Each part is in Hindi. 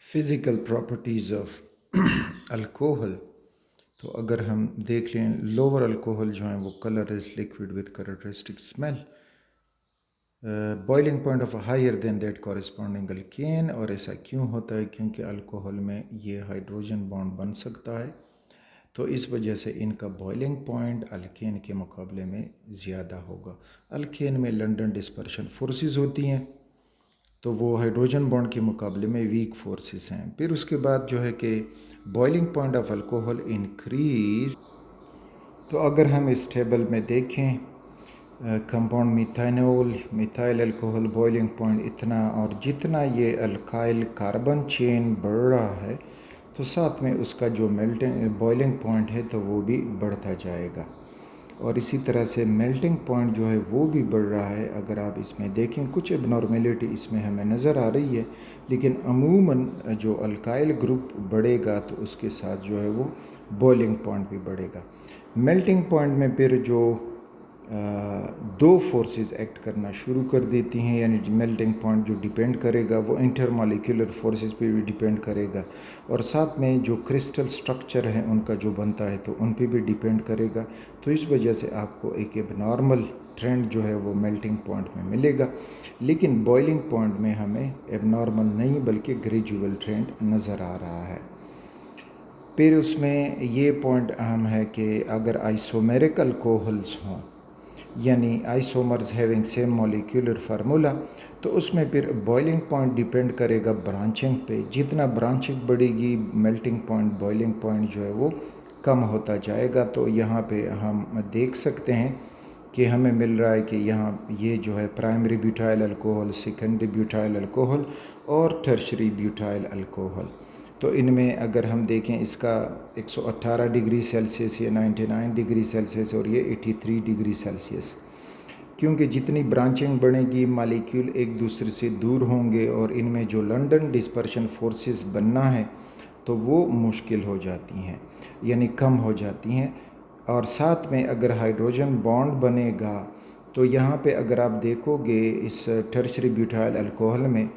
Physical properties of alcohol. तो अगर हम देख लें लोअर अल्कोहल जो है वो colourless liquid with characteristic smell, boiling point of higher than that corresponding alkane. और ऐसा क्यों होता है? क्योंकि अल्कोहल में ये हाइड्रोजन बॉन्ड बन सकता है, तो इस वजह से इनका बॉइलिंग पॉइंट अल्केन के मुकाबले में ज़्यादा होगा। अल्केन में लंडन डिस्पर्शन फोर्सेस होती हैं, तो वो हाइड्रोजन बॉन्ड के मुकाबले में वीक फोर्सेस हैं। फिर उसके बाद जो है कि boiling point of alcohol increase. तो अगर हम इस टेबल में देखें compound methanol, methyl alcohol boiling point इतना, और जितना ये अल्काइल कार्बन चेन बढ़ रहा है तो साथ में उसका जो मेल्टिंग बॉइलिंग पॉइंट है तो वो भी बढ़ता जाएगा। और इसी तरह से मेल्टिंग पॉइंट जो है वो भी बढ़ रहा है। अगर आप इसमें देखें कुछ एबनॉर्मेलिटी इसमें हमें नज़र आ रही है, लेकिन अमूमन जो अल्काइल ग्रुप बढ़ेगा तो उसके साथ जो है वो बॉइलिंग पॉइंट भी बढ़ेगा। मेल्टिंग पॉइंट में फिर जो दो फोर्सेस एक्ट करना शुरू कर देती हैं, यानी मेल्टिंग पॉइंट जो डिपेंड करेगा वो इंटरमॉलिक्यूलर फोर्सेस पे भी डिपेंड करेगा, और साथ में जो क्रिस्टल स्ट्रक्चर है उनका जो बनता है तो उन पे भी डिपेंड करेगा। तो इस वजह से आपको एक एबनॉर्मल ट्रेंड जो है वो मेल्टिंग पॉइंट में मिलेगा, लेकिन बॉइलिंग पॉइंट में हमें एबनॉर्मल नहीं बल्कि ग्रेजुअल ट्रेंड नज़र आ रहा है। फिर उसमें ये पॉइंट अहम है कि अगर आइसोमेरिक अल्कोहल्स हों, यानी isomers having same molecular formula, तो उसमें फिर बॉइलिंग पॉइंट डिपेंड करेगा ब्रांचिंग पे। जितना ब्रांचिंग बढ़ेगी मेल्टिंग पॉइंट बॉइलिंग पॉइंट जो है वो कम होता जाएगा। तो यहाँ पे हम देख सकते हैं कि हमें मिल रहा है कि यहाँ ये जो है primary butyl alcohol, secondary butyl alcohol और टर्शरी ब्यूटाइल अल्कोहल। तो इनमें अगर हम देखें इसका 118 डिग्री सेल्सियस, ये 99 डिग्री सेल्सियस और ये 83 डिग्री सेल्सियस, क्योंकि जितनी ब्रांचिंग बढ़ेगी मॉलिक्यूल एक दूसरे से दूर होंगे और इनमें जो लंदन डिस्पर्शन फोर्सेस बनना है तो वो मुश्किल हो जाती हैं, यानी कम हो जाती हैं। और साथ में अगर हाइड्रोजन बॉन्ड बनेगा तो यहाँ पे अगर आप देखोगे इस टर्शरी ब्यूटाइल अल्कोहल में,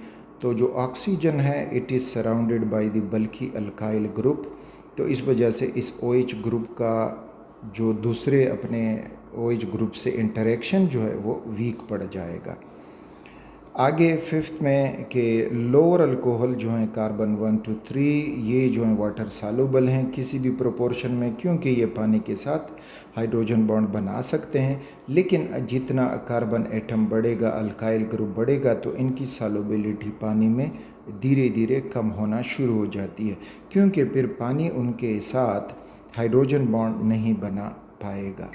तो जो ऑक्सीजन है it is surrounded by the bulky alkyl group. तो इस वजह से इस OH ग्रुप का जो दूसरे अपने OH ग्रुप से इंटरेक्शन जो है वो वीक पड़ जाएगा। आगे फिफ्थ में कि लोअर अल्कोहल जो हैं कार्बन 1 to 3, ये जो हैं वाटर सालुबल हैं किसी भी प्रोपोर्शन में, क्योंकि ये पानी के साथ हाइड्रोजन बॉन्ड बना सकते हैं। लेकिन जितना कार्बन एटम बढ़ेगा, अल्काइल ग्रुप बढ़ेगा, तो इनकी सालुबिलिटी पानी में धीरे धीरे कम होना शुरू हो जाती है, क्योंकि फिर पानी उनके साथ हाइड्रोजन बॉन्ड नहीं बना पाएगा।